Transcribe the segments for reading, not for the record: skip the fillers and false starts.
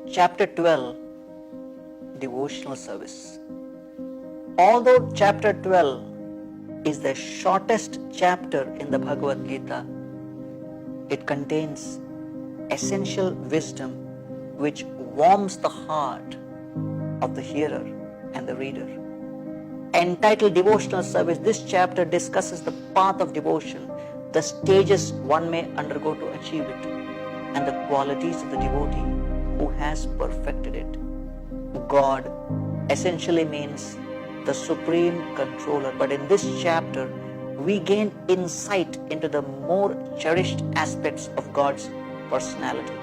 Chapter 12, Devotional Service. Although chapter 12 is the shortest chapter in the Bhagavad Gita, it contains essential wisdom which warms the heart of the hearer and the reader. Entitled Devotional Service, this chapter discusses the path of devotion, the stages one may undergo to achieve it, and the qualities of the devotee who has perfected it. God essentially means the supreme controller, but in this chapter we gain insight into the more cherished aspects of God's personality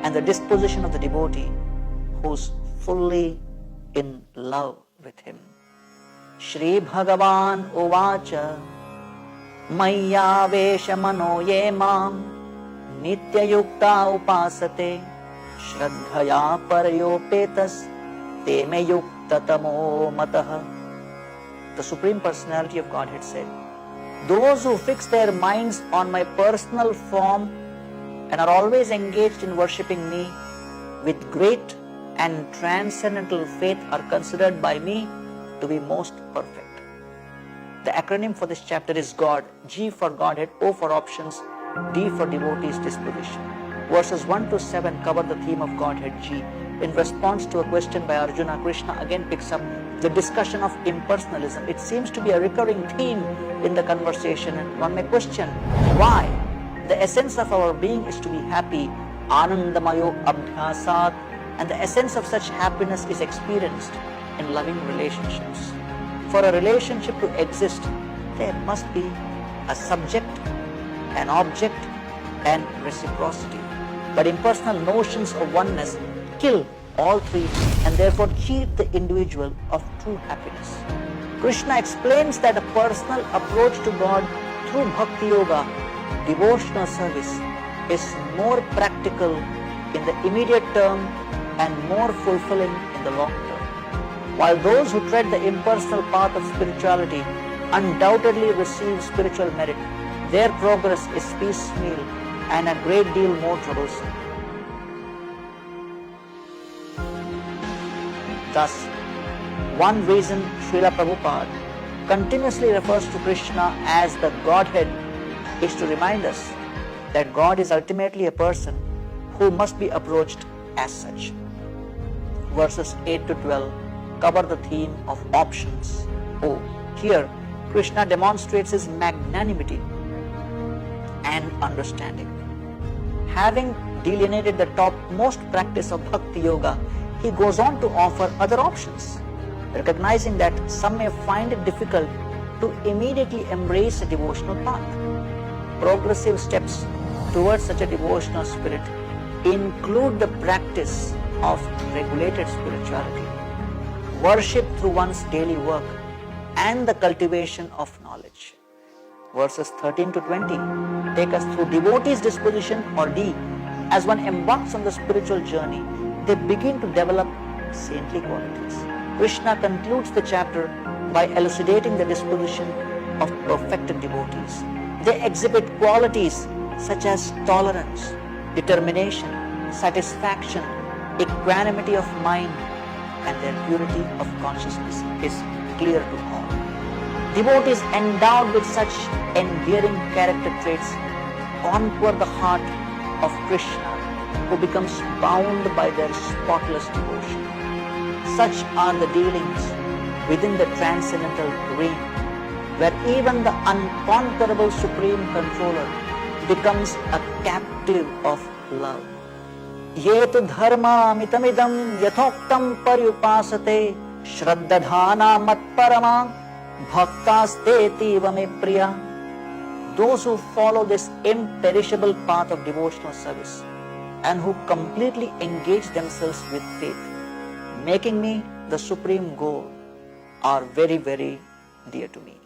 and the disposition of the devotee who's fully in love with Him. Shri Bhagavan Uvacha Mayyavesha Mano Ye Mam Nitya Yukta Upasate Shraddhaya Parayopetas Teme Yukta Tamo Mataha. The Supreme Personality of Godhead said, those who fix their minds on my personal form and are always engaged in worshipping me with great and transcendental faith are considered by me to be most perfect. The acronym for this chapter is God. G for Godhead, O for options, D for devotee's disposition. Verses 1 to 7 cover the theme of Godhead G. In response to a question by Arjuna, Krishna again picks up the discussion of impersonalism. It seems to be a recurring theme in the conversation, and one may question why. The essence of our being is to be happy, Anandamayo Abhyasat, and the essence of such happiness is experienced in loving relationships. For a relationship to exist, there must be a subject, an object, and reciprocity. But impersonal notions of oneness kill all three and therefore cheat the individual of true happiness. Krishna explains that a personal approach to God through Bhakti Yoga, devotional service, is more practical in the immediate term and more fulfilling in the long term. While those who tread the impersonal path of spirituality undoubtedly receive spiritual merit, their progress is piecemeal and a great deal more troublesome. Thus, one reason Srila Prabhupada continuously refers to Krishna as the Godhead is to remind us that God is ultimately a person who must be approached as such. Verses 8 to 12 cover the theme of options. Here Krishna demonstrates his magnanimity and understanding. Having delineated the topmost practice of Bhakti Yoga, he goes on to offer other options, recognizing that some may find it difficult to immediately embrace a devotional path. Progressive steps towards such a devotional spirit include the practice of regulated spirituality, worship through one's daily work, and the cultivation of knowledge. Verses 13 to 20 take us through devotee's disposition, or D. As one embarks on the spiritual journey, they begin to develop saintly qualities. Krishna concludes the chapter by elucidating the disposition of perfected devotees. They exhibit qualities such as tolerance, determination, satisfaction, equanimity of mind, and their purity of consciousness is clear to all. Devotees endowed with such endearing character traits conquer the heart of Krishna, who becomes bound by their spotless devotion. Such are the dealings within the transcendental realm, where even the unconquerable Supreme Controller becomes a captive of love. Yetu dharma mitamidam yathoktam paryupasate shraddhadhana matparama bhaktaste tivame priya. Those who follow this imperishable path of devotional service and who completely engage themselves with faith, making me the supreme goal, are very, very dear to me.